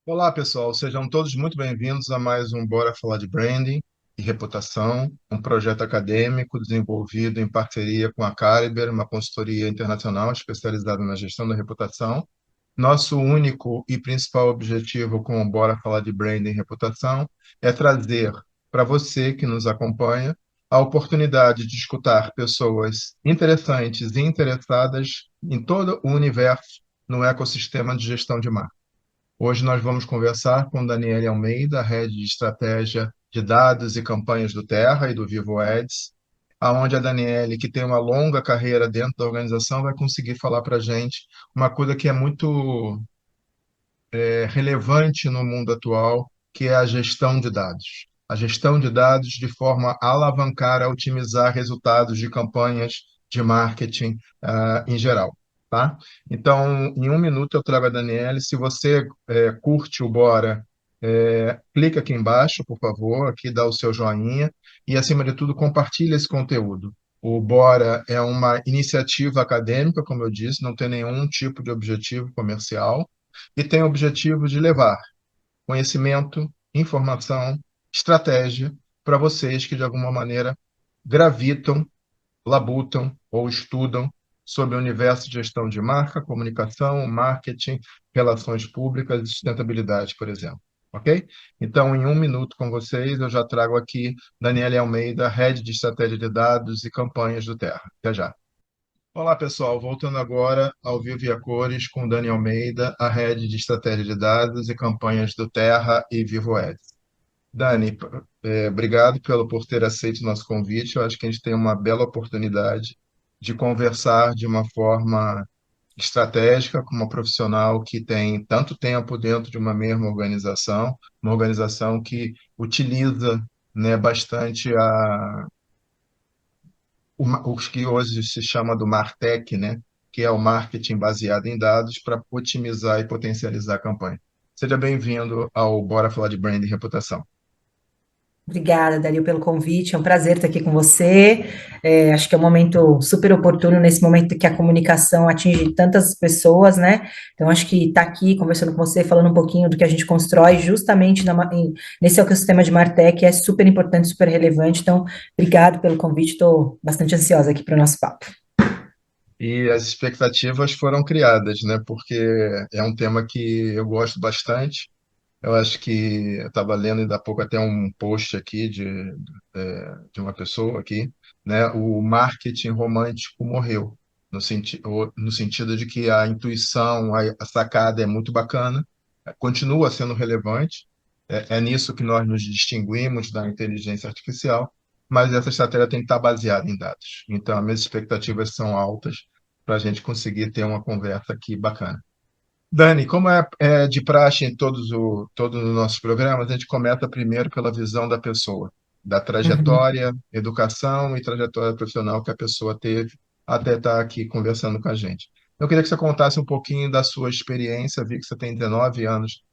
Olá, pessoal, sejam todos muito bem-vindos a mais um Bora Falar de Branding e Reputação, um projeto acadêmico desenvolvido em parceria com a Caliber, uma consultoria internacional especializada na gestão da reputação. Nosso único e principal objetivo com o Bora Falar de Branding e Reputação é trazer para você que nos acompanha a oportunidade de escutar pessoas interessantes e interessadas em todo o universo no ecossistema de gestão de marca. Hoje nós vamos conversar com Daniele Almeida, Head de Estratégia de Dados e Campanhas do Terra e do Vivo Ads, aonde a Daniele, que tem uma longa carreira dentro da organização, vai conseguir falar para a gente uma coisa que é muito relevante no mundo atual, que é a gestão de dados. A gestão de dados de forma a alavancar, a otimizar resultados de campanhas de marketing em geral. Tá? Então, em um minuto eu trago a Daniele. Se você curte o Bora, clica aqui embaixo, por favor, aqui dá o seu joinha e, acima de tudo, compartilhe esse conteúdo. O Bora é uma iniciativa acadêmica, como eu disse, não tem nenhum tipo de objetivo comercial e tem o objetivo de levar conhecimento, informação, estratégia para vocês que, de alguma maneira, gravitam, labutam ou estudam sobre o universo de gestão de marca, comunicação, marketing, relações públicas e sustentabilidade, por exemplo. Ok? Então, em um minuto com vocês, eu já trago aqui Daniele Almeida, Head de Estratégia de Dados e Campanhas do Terra. Até já. Olá, pessoal. Voltando agora ao vivo e a cores com Dani Almeida, a Head de Estratégia de Dados e Campanhas do Terra e Vivo Ads. Dani, obrigado por ter aceito o nosso convite. Eu acho que a gente tem uma bela oportunidade de conversar de uma forma estratégica com uma profissional que tem tanto tempo dentro de uma mesma organização, uma organização que utiliza, né, bastante o que hoje se chama do MarTech, né? Que é o marketing baseado em dados para otimizar e potencializar a campanha. Seja bem-vindo ao Bora Falar de Brand e Reputação. Obrigada, Dario, pelo convite. É um prazer estar aqui com você. Acho que é um momento super oportuno nesse momento que a comunicação atinge tantas pessoas, né? Então, acho que estar aqui conversando com você, falando um pouquinho do que a gente constrói justamente nesse ecossistema de Martech é super importante, super relevante. Então, obrigado pelo convite. Estou bastante ansiosa aqui para o nosso papo. E as expectativas foram criadas, né? Porque é um tema que eu gosto bastante. Eu acho que eu estava lendo ainda há pouco até um post aqui de uma pessoa aqui, né? O marketing romântico morreu, no sentido de que a intuição, a sacada é muito bacana, continua sendo relevante, é nisso que nós nos distinguimos da inteligência artificial, mas essa estratégia tem que estar baseada em dados. Então, as minhas expectativas são altas para a gente conseguir ter uma conversa aqui bacana. Dani, como é de praxe em todos os nossos programas, a gente começa primeiro pela visão da pessoa, da Uhum. trajetória, educação e trajetória profissional que a pessoa teve até estar aqui conversando com a gente. Eu queria que você contasse um pouquinho da sua experiência, vi que você tem 19 anos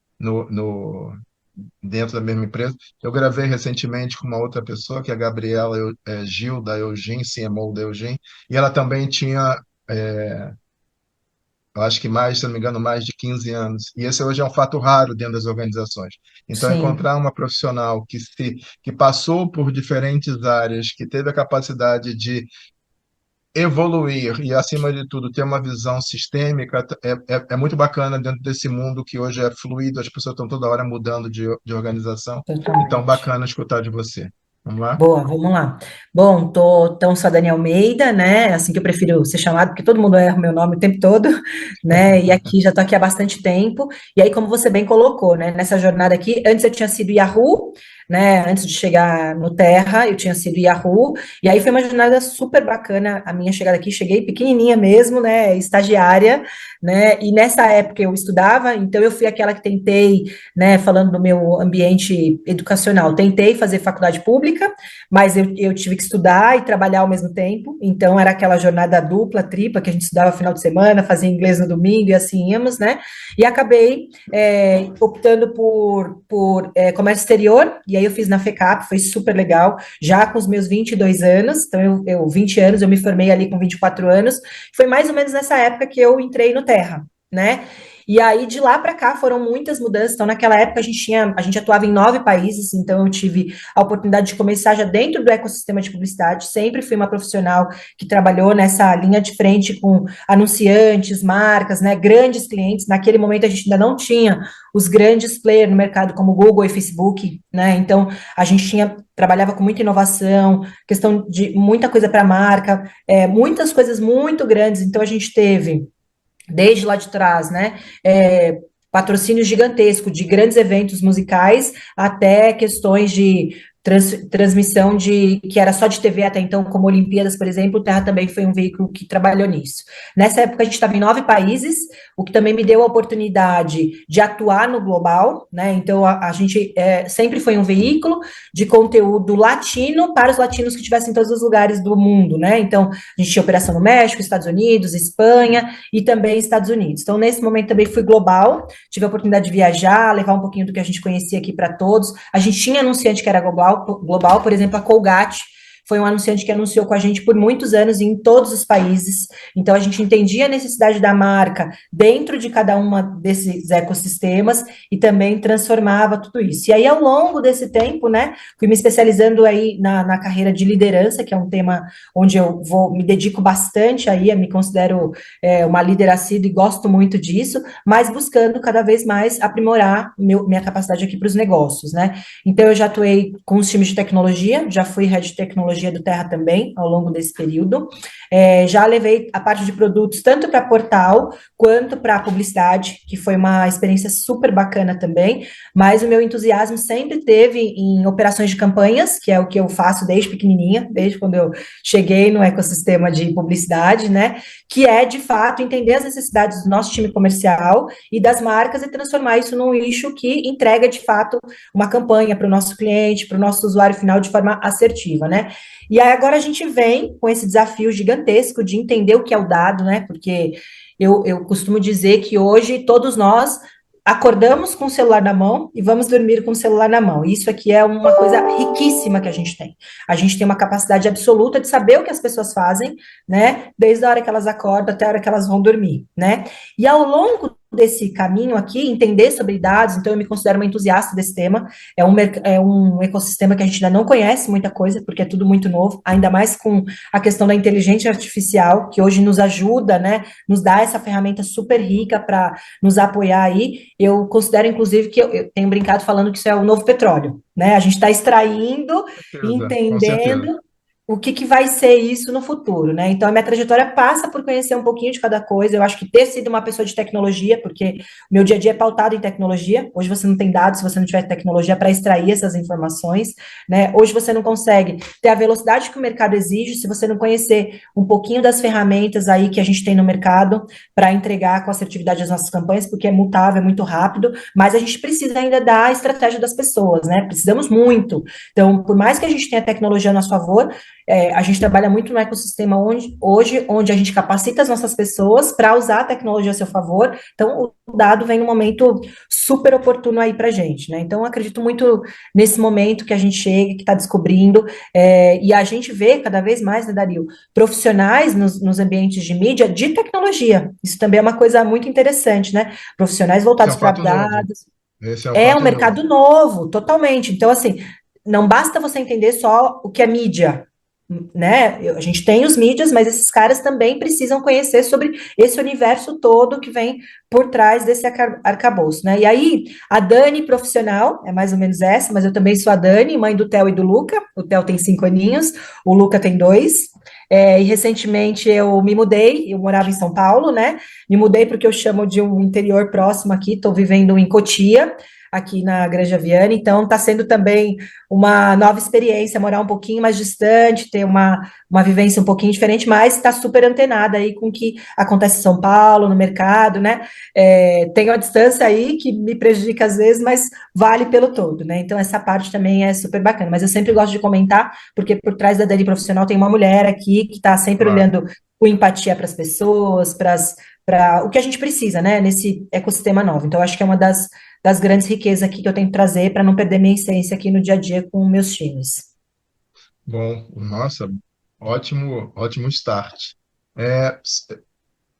dentro da mesma empresa. Eu gravei recentemente com uma outra pessoa, que é a Gabriela Gil, da Eugene, CMO da Eugene, e ela também tinha eu acho que mais, se não me engano, mais de 15 anos. E esse hoje é um fato raro dentro das organizações. Então, Sim. encontrar uma profissional que passou por diferentes áreas, que teve a capacidade de evoluir e, acima de tudo, ter uma visão sistêmica, é muito bacana dentro desse mundo que hoje é fluido, as pessoas estão toda hora mudando de organização. Então, Totalmente. bacana escutar de você. Vamos lá? Boa, vamos lá. Bom, sou a Dani Almeida, né? Assim que eu prefiro ser chamado, porque todo mundo erra o meu nome o tempo todo, né? E aqui já tô aqui há bastante tempo. E aí, como você bem colocou, né? Nessa jornada aqui, antes eu tinha sido Yahoo, né? Antes de chegar no Terra, eu tinha sido Yahoo. E aí foi uma jornada super bacana a minha chegada aqui. Cheguei pequenininha mesmo, né? Estagiária, né? E nessa época eu estudava, então eu fui aquela que tentei, né? Falando do meu ambiente educacional, tentei fazer faculdade pública, mas eu tive que estudar e trabalhar ao mesmo tempo, então era aquela jornada dupla, tripla, que a gente estudava final de semana, fazia inglês no domingo e assim íamos, né? E acabei optando por comércio exterior, e aí eu fiz na FECAP, foi super legal, já com os meus 22 anos, então 20 anos, eu me formei ali com 24 anos, foi mais ou menos nessa época que eu entrei no Terra, né? E aí, de lá para cá, foram muitas mudanças. Então, naquela época, a gente atuava em 9 países, então eu tive a oportunidade de começar já dentro do ecossistema de publicidade. Sempre fui uma profissional que trabalhou nessa linha de frente com anunciantes, marcas, né, grandes clientes. Naquele momento, a gente ainda não tinha os grandes players no mercado, como Google e Facebook, né? Então, a gente trabalhava com muita inovação, questão de muita coisa para a marca, muitas coisas muito grandes. Então, a gente teve desde lá de trás, né? Patrocínio gigantesco de grandes eventos musicais até questões de transmissão de que era só de TV até então, como Olimpíadas, por exemplo, o Terra também foi um veículo que trabalhou nisso. Nessa época a gente estava em 9 países, o que também me deu a oportunidade de atuar no global, né? Então a gente sempre foi um veículo de conteúdo latino para os latinos que estivessem em todos os lugares do mundo, né? Então a gente tinha operação no México, Estados Unidos, Espanha e também Estados Unidos. Então nesse momento também fui global, tive a oportunidade de viajar, levar um pouquinho do que a gente conhecia aqui para todos. A gente tinha anunciante que era global, por exemplo, a Colgate foi um anunciante que anunciou com a gente por muitos anos em todos os países. Então a gente entendia a necessidade da marca dentro de cada uma desses ecossistemas e também transformava tudo isso. E aí ao longo desse tempo, né, fui me especializando aí na carreira de liderança, que é um tema onde eu me dedico bastante aí, eu me considero uma líder assídua e gosto muito disso, mas buscando cada vez mais aprimorar minha capacidade aqui para os negócios, né? Então, eu já atuei com os times de tecnologia, já fui head de tecnologia do Terra também, ao longo desse período. Já levei a parte de produtos tanto para portal quanto para publicidade, que foi uma experiência super bacana também, mas o meu entusiasmo sempre teve em operações de campanhas, que é o que eu faço desde pequenininha, desde quando eu cheguei no ecossistema de publicidade, né? Que é, de fato, entender as necessidades do nosso time comercial e das marcas e transformar isso num eixo que entrega, de fato, uma campanha para o nosso cliente, para o nosso usuário final de forma assertiva, né? E aí agora a gente vem com esse desafio gigantesco de entender o que é o dado, né? Porque eu costumo dizer que hoje todos nós acordamos com o celular na mão e vamos dormir com o celular na mão. Isso aqui é uma coisa riquíssima que a gente tem. A gente tem uma capacidade absoluta de saber o que as pessoas fazem, né? Desde a hora que elas acordam até a hora que elas vão dormir, né? E ao longo desse caminho aqui, entender sobre dados, então eu me considero uma entusiasta desse tema, é um ecossistema que a gente ainda não conhece muita coisa, porque é tudo muito novo, ainda mais com a questão da inteligência artificial, que hoje nos ajuda, né, nos dá essa ferramenta super rica para nos apoiar aí, eu considero, inclusive, que eu tenho brincado falando que isso é o novo petróleo, né, a gente está extraindo, Com certeza. entendendo o que, que vai ser isso no futuro, né? Então, a minha trajetória passa por conhecer um pouquinho de cada coisa. Eu acho que ter sido uma pessoa de tecnologia, porque meu dia a dia é pautado em tecnologia. Hoje você não tem dados se você não tiver tecnologia para extrair essas informações, né? Hoje você não consegue ter a velocidade que o mercado exige se você não conhecer um pouquinho das ferramentas aí que a gente tem no mercado para entregar com assertividade as nossas campanhas, porque é mutável, é muito rápido, mas a gente precisa ainda da estratégia das pessoas, né? Precisamos muito. Então, por mais que a gente tenha tecnologia a nosso favor, a gente trabalha muito no ecossistema onde a gente capacita as nossas pessoas para usar a tecnologia a seu favor. Então, o dado vem num momento super oportuno aí para a gente, né? Então, eu acredito muito nesse momento que a gente chega, que está descobrindo, e a gente vê cada vez mais, né, Dario, profissionais nos ambientes de mídia de tecnologia. Isso também é uma coisa muito interessante, né? Profissionais Esse é voltados um para fato novo. dados. Esse é um É um fato novo. mercado novo, totalmente. Então, assim, não basta você entender só o que é mídia, né? A gente tem os mídias, mas esses caras também precisam conhecer sobre esse universo todo que vem por trás desse arcabouço, né? E aí, a Dani profissional, é mais ou menos essa, mas eu também sou a Dani, mãe do Theo e do Luca. O Theo tem 5 aninhos, o Luca tem 2. E recentemente eu me mudei, eu morava em São Paulo, né? Me mudei porque eu chamo de um interior próximo aqui, estou vivendo em Cotia, aqui na Granja Viana, então está sendo também uma nova experiência, morar um pouquinho mais distante, ter uma vivência um pouquinho diferente, mas está super antenada aí com o que acontece em São Paulo, no mercado, né? Tem uma distância aí que me prejudica às vezes, mas vale pelo todo, né? Então essa parte também é super bacana, mas eu sempre gosto de comentar, porque por trás da Dani profissional tem uma mulher aqui que está sempre Claro. olhando com empatia para as pessoas, para o que a gente precisa, né, nesse ecossistema novo. Então, acho que é uma das grandes riquezas aqui que eu tenho que trazer para não perder minha essência aqui no dia a dia com meus times. Bom, nossa, ótimo, ótimo start. É,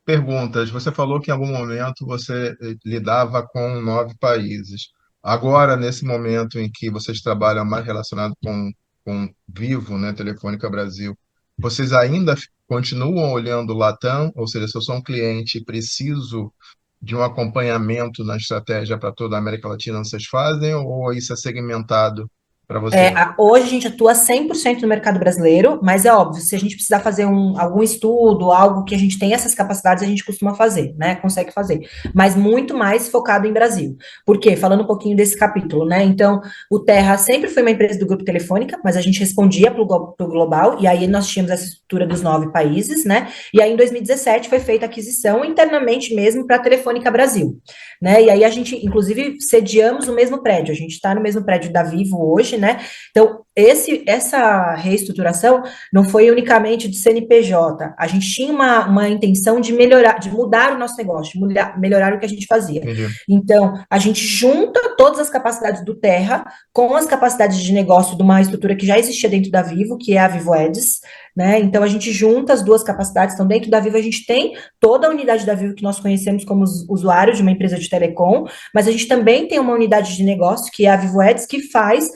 perguntas. Você falou que em algum momento você lidava com 9 países. Agora, nesse momento em que vocês trabalham mais relacionado com Vivo, né, Telefônica Brasil, vocês ainda continuam olhando o Latam? Ou seja, se eu sou um cliente e preciso de um acompanhamento na estratégia para toda a América Latina, vocês fazem ou isso é segmentado para você? Hoje a gente atua 100% no mercado brasileiro, mas é óbvio, se a gente precisar fazer algum estudo, algo que a gente tem essas capacidades, a gente costuma fazer, né? Consegue fazer. Mas muito mais focado em Brasil. Por quê? Falando um pouquinho desse capítulo, né? Então, o Terra sempre foi uma empresa do Grupo Telefônica, mas a gente respondia para o global, e aí nós tínhamos essa estrutura dos 9 países, né? E aí em 2017 foi feita a aquisição internamente mesmo para a Telefônica Brasil, né? E aí a gente, inclusive, sediamos o mesmo prédio, a gente está no mesmo prédio da Vivo hoje, né? Então, essa reestruturação não foi unicamente de CNPJ. A gente tinha uma intenção de melhorar, de mudar o nosso negócio, de melhorar o que a gente fazia. Entendi. Então, a gente junta todas as capacidades do Terra com as capacidades de negócio de uma estrutura que já existia dentro da Vivo, que é a Vivo Ads, né? Então, a gente junta as duas capacidades. Então, dentro da Vivo, a gente tem toda a unidade da Vivo que nós conhecemos como usuários de uma empresa de telecom, mas a gente também tem uma unidade de negócio, que é a Vivo Ads, que faz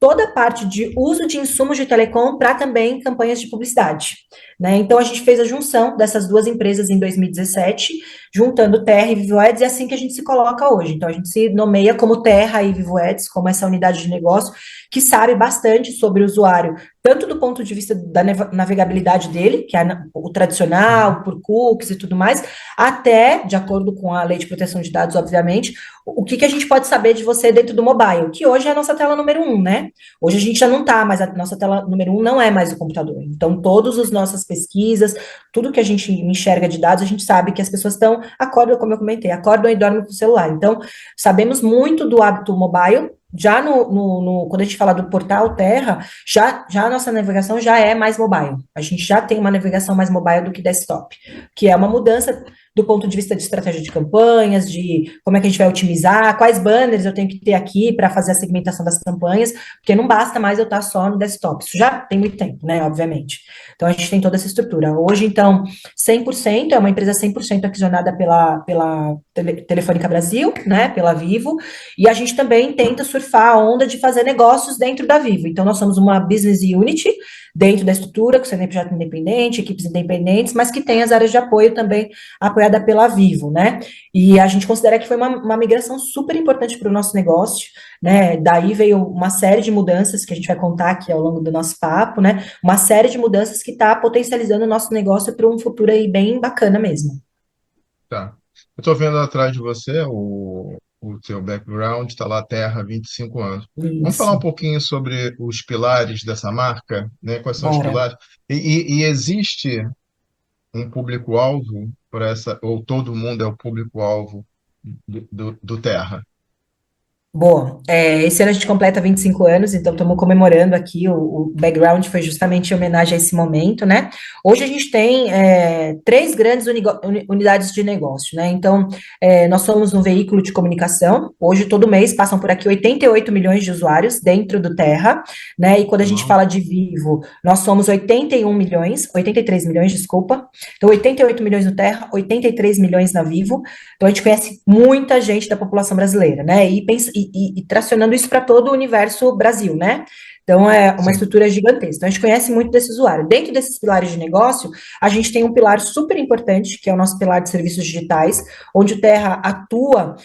toda a parte de uso de insumos de telecom para também campanhas de publicidade, né? Então a gente fez a junção dessas duas empresas em 2017, juntando Terra e Vivo Ads, e é assim que a gente se coloca hoje. Então a gente se nomeia como Terra e Vivo Ads, como essa unidade de negócio que sabe bastante sobre o usuário, tanto do ponto de vista da navegabilidade dele, que é o Uhum. tradicional, por cookies e tudo mais, até, de acordo com a lei de proteção de dados, obviamente, o que a gente pode saber de você dentro do mobile, que hoje é a nossa tela número um, né? Hoje a gente já não está, mas a nossa tela número um não é mais o computador. Então, todas as nossas pesquisas, tudo que a gente enxerga de dados, a gente sabe que as pessoas acordam, como eu comentei, acordam e dormem com o celular. Então, sabemos muito do hábito mobile. Já quando a gente fala do portal Terra, já a nossa navegação já é mais mobile. A gente já tem uma navegação mais mobile do que desktop, que é uma mudança do ponto de vista de estratégia de campanhas, de como é que a gente vai otimizar, quais banners eu tenho que ter aqui para fazer a segmentação das campanhas, porque não basta mais eu estar só no desktop. Isso já tem muito tempo, né, obviamente. Então, a gente tem toda essa estrutura. Hoje, então, 100%, é uma empresa 100% acionada pela Telefônica Brasil, né, pela Vivo, e a gente também tenta surfar a onda de fazer negócios dentro da Vivo. Então, nós somos uma business unit dentro da estrutura, com CNPJ independente, equipes independentes, mas que tem as áreas de apoio também apoiada pela Vivo, né? E a gente considera que foi uma migração super importante para o nosso negócio, né? Daí veio uma série de mudanças que a gente vai contar aqui ao longo do nosso papo, né? Uma série de mudanças que está potencializando o nosso negócio para um futuro aí bem bacana mesmo. Tá. Eu estou vendo atrás de você o seu background, está lá Terra, 25 anos. Vamos falar um Isso, pouquinho sobre os pilares dessa marca, né? Quais são os bora. pilares? E existe um público-alvo para essa, ou todo mundo é o público-alvo do Terra? Boa. Esse ano a gente completa 25 anos, então estamos comemorando aqui. O background foi justamente em homenagem a esse momento, né? Hoje a gente tem três grandes unidades de negócio, né? Então, nós somos um veículo de comunicação. Hoje, todo mês, passam por aqui 88 milhões de usuários dentro do Terra, né? E quando a gente Uau, fala de Vivo, nós somos 81 milhões, 83 milhões, desculpa. Então, 88 milhões no Terra, 83 milhões na Vivo. Então, a gente conhece muita gente da população brasileira, né? E tracionando isso para todo o universo Brasil, né? Então, é uma sim. estrutura gigantesca. Então, a gente conhece muito desse usuário. Dentro desses pilares de negócio, a gente tem um pilar super importante, que é o nosso pilar de serviços digitais, onde o Terra atua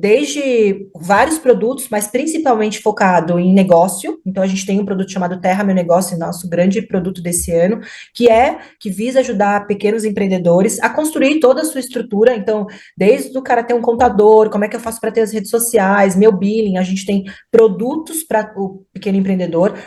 desde vários produtos, mas principalmente focado em negócio. Então, a gente tem um produto chamado Terra Meu Negócio, nosso grande produto desse ano, que visa ajudar pequenos empreendedores a construir toda a sua estrutura. Então, desde o cara ter um contador, como é que eu faço para ter as redes sociais, meu billing, a gente tem produtos para o pequeno empreendedor,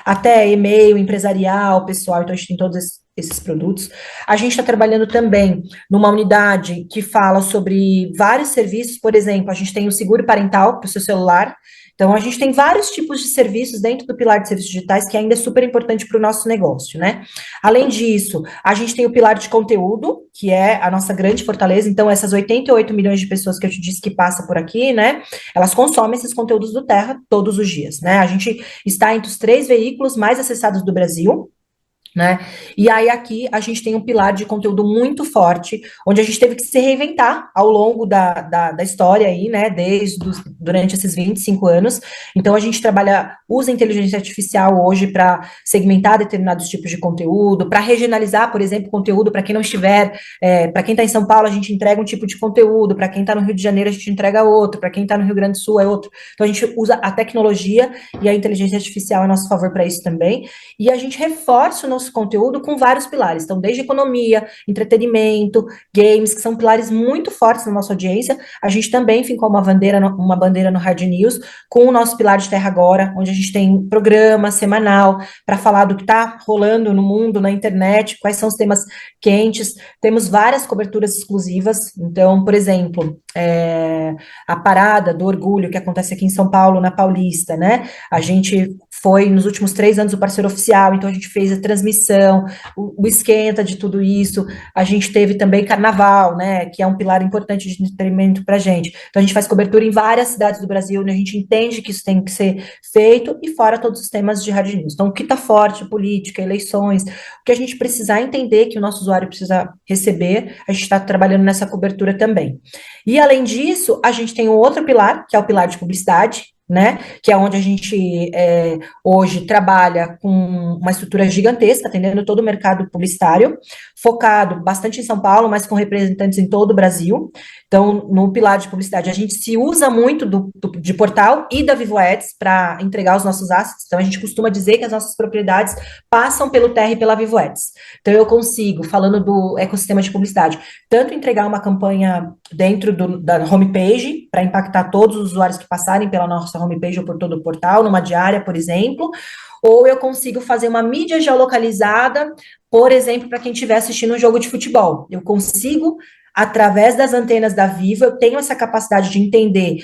até e-mail empresarial, pessoal, então a gente tem todos esses produtos. A gente está trabalhando também numa unidade que fala sobre vários serviços, por exemplo, a gente tem o seguro parental para o seu celular. Então, a gente tem vários tipos de serviços dentro do pilar de serviços digitais que ainda é super importante para o nosso negócio, né? Além disso, a gente tem o pilar de conteúdo, que é a nossa grande fortaleza. Então, essas 88 milhões de pessoas que eu te disse que passa por aqui, né? Elas consomem esses conteúdos do Terra todos os dias, né? A gente está entre os três veículos mais acessados do Brasil, né? E aí aqui a gente tem um pilar de conteúdo muito forte, onde a gente teve que se reinventar ao longo da história aí, né? Durante esses 25 anos. Então a gente usa inteligência artificial hoje para segmentar determinados tipos de conteúdo, para regionalizar, por exemplo, conteúdo para quem não estiver, para quem está em São Paulo, a gente entrega um tipo de conteúdo, para quem está no Rio de Janeiro, a gente entrega outro, para quem está no Rio Grande do Sul é outro. Então a gente usa a tecnologia e a inteligência artificial a nosso favor para isso também. E a gente reforça o nosso conteúdo com vários pilares. Então, desde economia, entretenimento, games, que são pilares muito fortes na nossa audiência. A gente também fincou uma bandeira no Hard News com o nosso pilar de Terra Agora, onde a gente tem programa semanal para falar do que está rolando no mundo, na internet, quais são os temas quentes. Temos várias coberturas exclusivas. Então, por exemplo, a parada do orgulho que acontece aqui em São Paulo, na Paulista, né? A gente foi, nos últimos 3 anos, o parceiro oficial, então a gente fez a transmissão, o esquenta de tudo isso. A gente teve também carnaval, né? Que é um pilar importante de entretenimento para a gente. Então a gente faz cobertura em várias cidades do Brasil, né, a gente entende que isso tem que ser feito, e fora todos os temas de hard news. Então, o que está forte, política, eleições, o que a gente precisar entender que o nosso usuário precisa receber, a gente está trabalhando nessa cobertura também. E, além disso, a gente tem um outro pilar, que é o pilar de publicidade, né, que é onde a gente hoje trabalha com uma estrutura gigantesca, atendendo todo o mercado publicitário, focado bastante em São Paulo, mas com representantes em todo o Brasil. Então, no pilar de publicidade, a gente se usa muito de portal e da Vivo Ads para entregar os nossos assets. Então, a gente costuma dizer que as nossas propriedades passam pelo TR e pela Vivo Ads. Então, eu consigo, falando do ecossistema de publicidade, tanto entregar uma campanha dentro da homepage, para impactar todos os usuários que passarem pela nossa homepage ou por todo o portal, numa diária, por exemplo, ou eu consigo fazer uma mídia geolocalizada, por exemplo, para quem estiver assistindo um jogo de futebol. Eu consigo, através das antenas da Vivo, eu tenho essa capacidade de entender,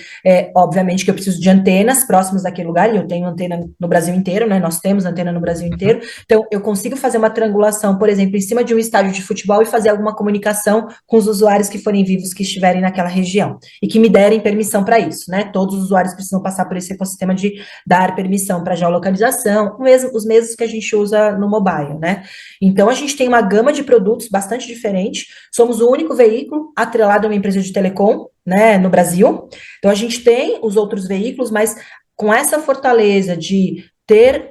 obviamente que eu preciso de antenas próximas daquele lugar, e eu tenho antena no Brasil inteiro, né? Nós temos antena no Brasil inteiro, então eu consigo fazer uma triangulação, por exemplo, em cima de um estádio de futebol e fazer alguma comunicação com os usuários que forem vivos, que estiverem naquela região, e que me derem permissão para isso, né? Todos os usuários precisam passar por esse ecossistema de dar permissão para geolocalização, os mesmos que a gente usa no mobile, né? Então, a gente tem uma gama de produtos bastante diferente, somos o único veículo atrelado a uma empresa de telecom, né, no Brasil. Então, a gente tem os outros veículos, mas com essa fortaleza de ter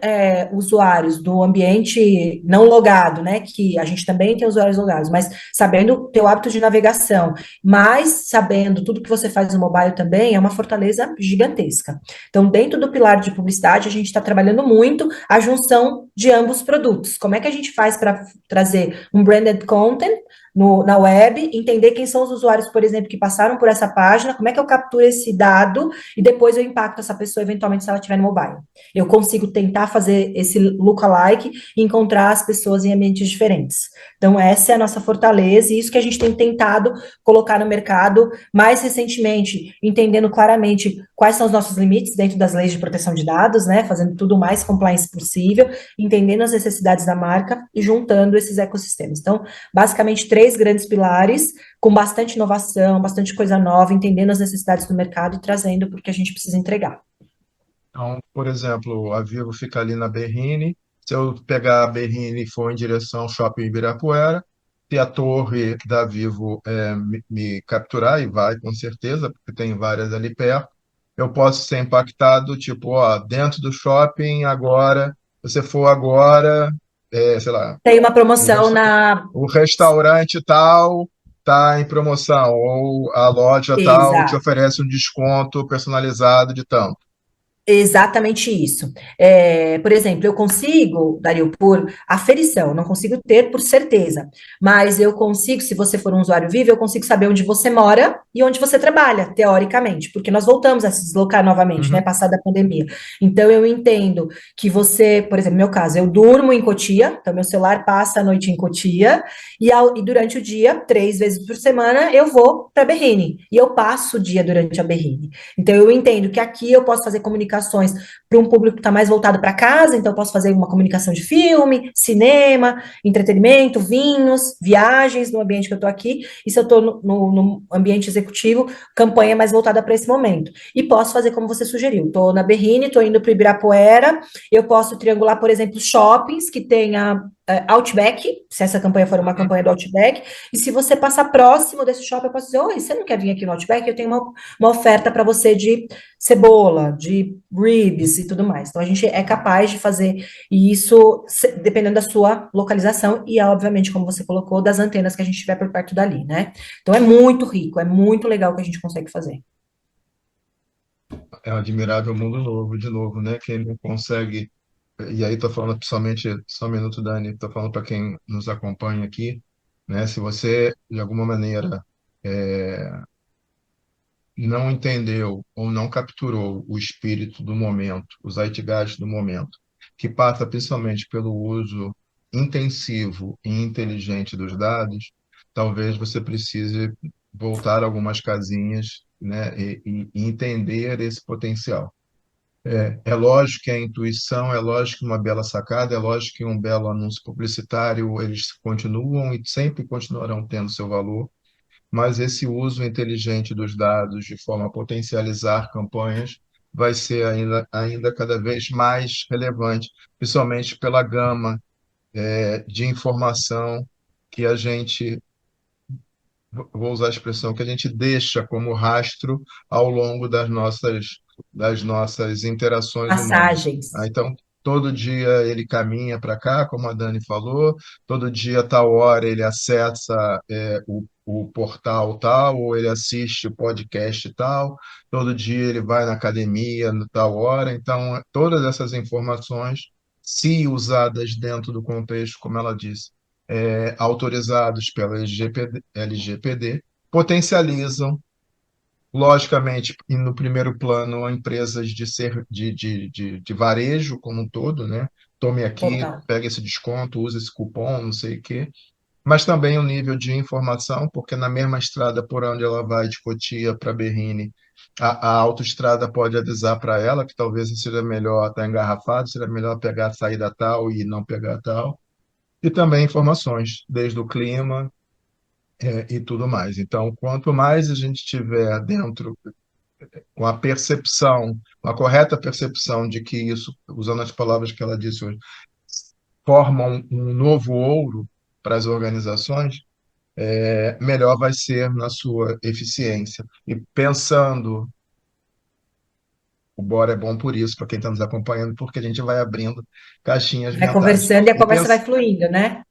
usuários do ambiente não logado, né, que a gente também tem usuários logados, mas sabendo ter o hábito de navegação, mas sabendo tudo que você faz no mobile também, é uma fortaleza gigantesca. Então, dentro do pilar de publicidade, a gente está trabalhando muito a junção de ambos os produtos. Como é que a gente faz para trazer um branded content na web, entender quem são os usuários, por exemplo, que passaram por essa página, como é que eu capturo esse dado e depois eu impacto essa pessoa, eventualmente, se ela estiver no mobile. Eu consigo tentar fazer esse lookalike e encontrar as pessoas em ambientes diferentes. Então, essa é a nossa fortaleza e isso que a gente tem tentado colocar no mercado mais recentemente, entendendo claramente quais são os nossos limites dentro das leis de proteção de dados, né, fazendo tudo o mais compliance possível, entendendo as necessidades da marca e juntando esses ecossistemas. Então, basicamente, 3 grandes pilares, com bastante inovação, bastante coisa nova, entendendo as necessidades do mercado e trazendo porque a gente precisa entregar. Então, por exemplo, a Vivo fica ali na Berrini. Se eu pegar a Berrini e for em direção ao Shopping Ibirapuera, se a torre da Vivo me capturar, e vai com certeza, porque tem várias ali perto, eu posso ser impactado, tipo, ó, dentro do shopping agora, se você for agora, sei lá, Tem uma o, promoção resta- na. o restaurante tal está em promoção, ou a loja tal te Exato. oferece um desconto personalizado de tanto. Exatamente isso. Por exemplo, eu consigo, Dario, por aferição, não consigo ter por certeza, mas eu consigo, se você for um usuário vivo, eu consigo saber onde você mora e onde você trabalha, teoricamente, porque nós voltamos a se deslocar novamente, né, Uhum. passada a pandemia. Então, eu entendo que você, por exemplo, no meu caso, eu durmo em Cotia, então meu celular passa a noite em Cotia, e durante o dia, 3 vezes por semana, eu vou para Berrini, e eu passo o dia durante a Berrini. Então, eu entendo que aqui eu posso fazer comunicações para um público que está mais voltado para casa, então eu posso fazer uma comunicação de filme, cinema, entretenimento, vinhos, viagens no ambiente que eu estou aqui, e se eu estou no ambiente executivo, campanha mais voltada para esse momento. E posso fazer como você sugeriu, estou na Berrini, estou indo para o Ibirapuera, eu posso triangular, por exemplo, shoppings que tenha Outback, se essa campanha for uma campanha do Outback, e se você passar próximo desse shopping, eu posso dizer, oi, você não quer vir aqui no Outback? Eu tenho uma oferta para você de cebola, de ribs e tudo mais. Então, a gente é capaz de fazer isso dependendo da sua localização e, obviamente, como você colocou, das antenas que a gente tiver por perto dali, né? Então, é muito rico, é muito legal o que a gente consegue fazer. É um admirável mundo novo, de novo, né? Quem não consegue. E aí estou falando principalmente, só um minuto, Dani, estou falando para quem nos acompanha aqui, né? Se você, de alguma maneira, não entendeu ou não capturou o espírito do momento, o zeitgeist do momento, que passa principalmente pelo uso intensivo e inteligente dos dados, talvez você precise voltar algumas casinhas, né, e entender esse potencial. É lógico que a intuição, é lógico que uma bela sacada, é lógico que um belo anúncio publicitário, eles continuam e sempre continuarão tendo seu valor, mas esse uso inteligente dos dados de forma a potencializar campanhas vai ser ainda cada vez mais relevante, principalmente pela gama de informação que a gente, vou usar a expressão, que a gente deixa como rastro ao longo das nossas interações humanas. Passagens. Então, todo dia ele caminha para cá, como a Dani falou, todo dia, tal hora, ele acessa o portal tal, ou ele assiste o podcast tal, todo dia ele vai na academia, no tal hora. Então, todas essas informações, se usadas dentro do contexto, como ela disse, autorizados pela LGPD, potencializam, logicamente, e no primeiro plano, empresas de varejo como um todo, né? Tome aqui, Total. pegue esse desconto, use esse cupom, não sei o quê, mas também o nível de informação, porque na mesma estrada por onde ela vai de Cotia para Berrini, a autoestrada pode avisar para ela que talvez seja melhor estar engarrafado, seria melhor pegar a saída tal e não pegar tal, e também informações, desde o clima, e tudo mais. Então, quanto mais a gente tiver dentro, com a percepção, uma correta percepção de que isso, usando as palavras que ela disse hoje, forma um novo ouro para as organizações, melhor vai ser na sua eficiência. E pensando, o Bora é bom por isso, para quem está nos acompanhando, porque a gente vai abrindo caixinhas Vai mentais. conversando e a E, conversa vai pens fluindo, né?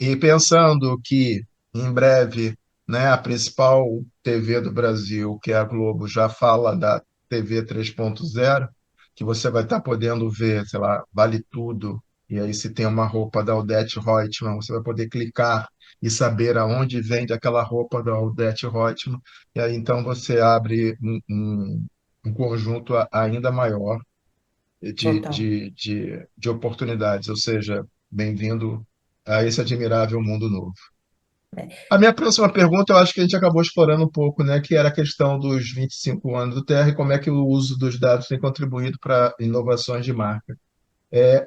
e pensando que, em breve, né, a principal TV do Brasil, que é a Globo, já fala da TV 3.0, que você vai estar podendo ver, sei lá, Vale Tudo, e aí se tem uma roupa da Odete Roitman, você vai poder clicar e saber aonde vende aquela roupa da Odete Roitman, e aí então você abre um conjunto ainda maior Total. de oportunidades, ou seja, bem-vindo a esse admirável mundo novo. A minha próxima pergunta, eu acho que a gente acabou explorando um pouco, né, que era a questão dos 25 anos do Terra e como é que o uso dos dados tem contribuído para inovações de marca.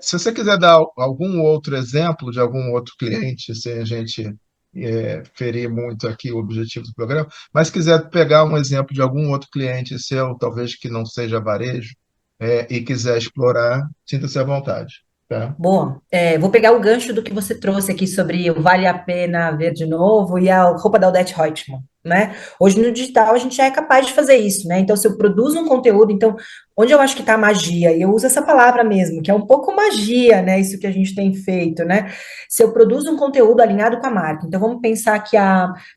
Se você quiser dar algum outro exemplo de algum outro cliente, sem a gente ferir muito aqui o objetivo do programa, mas se quiser pegar um exemplo de algum outro cliente seu, talvez que não seja varejo, e quiser explorar, sinta-se à vontade, tá? Bom, vou pegar o gancho do que você trouxe aqui sobre o vale a pena ver de novo e a roupa da Odete Roitman, né? Hoje no digital a gente já é capaz de fazer isso, né? Então, se eu produzo um conteúdo, então, onde eu acho que está a magia, e eu uso essa palavra mesmo, que é um pouco magia, né? Isso que a gente tem feito, né? Se eu produzo um conteúdo alinhado com a marca, então vamos pensar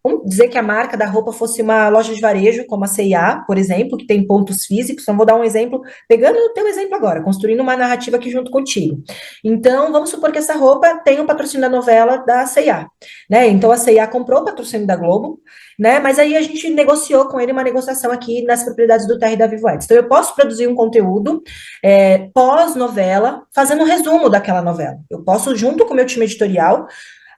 vamos dizer que a marca da roupa fosse uma loja de varejo, como a C&A, por exemplo, que tem pontos físicos, então vou dar um exemplo, pegando o teu exemplo agora, construindo uma narrativa aqui junto contigo. Então, vamos supor que essa roupa tem o patrocínio da novela da C&A, né? Então, a C&A comprou o patrocínio da Globo, né? Mas aí a gente negociou com ele uma negociação aqui nas propriedades do Terra e da Vivo Ads. Então, eu posso produzir um conteúdo pós-novela, fazendo um resumo daquela novela. Eu posso, junto com o meu time editorial,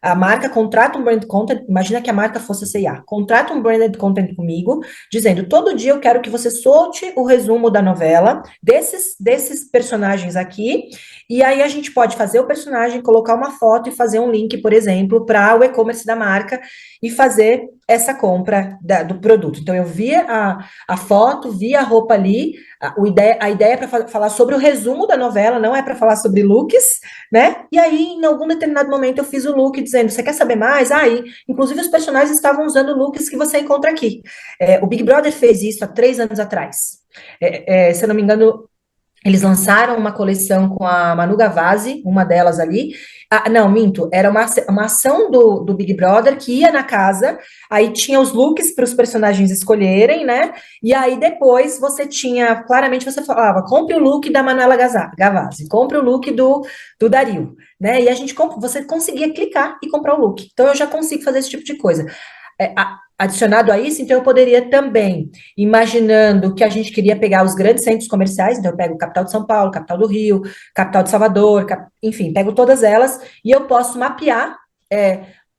a marca contrata um brand content, imagina que a marca fosse a C&A, contrata um branded content comigo, dizendo, todo dia eu quero que você solte o resumo da novela, desses personagens aqui, e aí a gente pode fazer o personagem, colocar uma foto e fazer um link, por exemplo, para o e-commerce da marca, e fazer essa compra do produto. Então, eu via a foto, via a roupa ali, a ideia é para falar sobre o resumo da novela, não é para falar sobre looks, né? E aí, em algum determinado momento, eu fiz o look dizendo: você quer saber mais? Aí, inclusive, os personagens estavam usando looks que você encontra aqui. O Big Brother fez isso há 3 anos atrás. Se eu não me engano, eles lançaram uma coleção com a Manu Gavassi, uma delas ali. Ah, não, minto, era uma ação do Big Brother que ia na casa, aí tinha os looks para os personagens escolherem, né? E aí depois você tinha, claramente você falava, compre o look da Manuela Gavassi, compre o look do Dario, né? E você conseguia clicar e comprar o look. Então eu já consigo fazer esse tipo de coisa. Adicionado a isso, então eu poderia também, imaginando que a gente queria pegar os grandes centros comerciais, então eu pego capital de São Paulo, capital do Rio, capital de Salvador, enfim, pego todas elas e eu posso mapear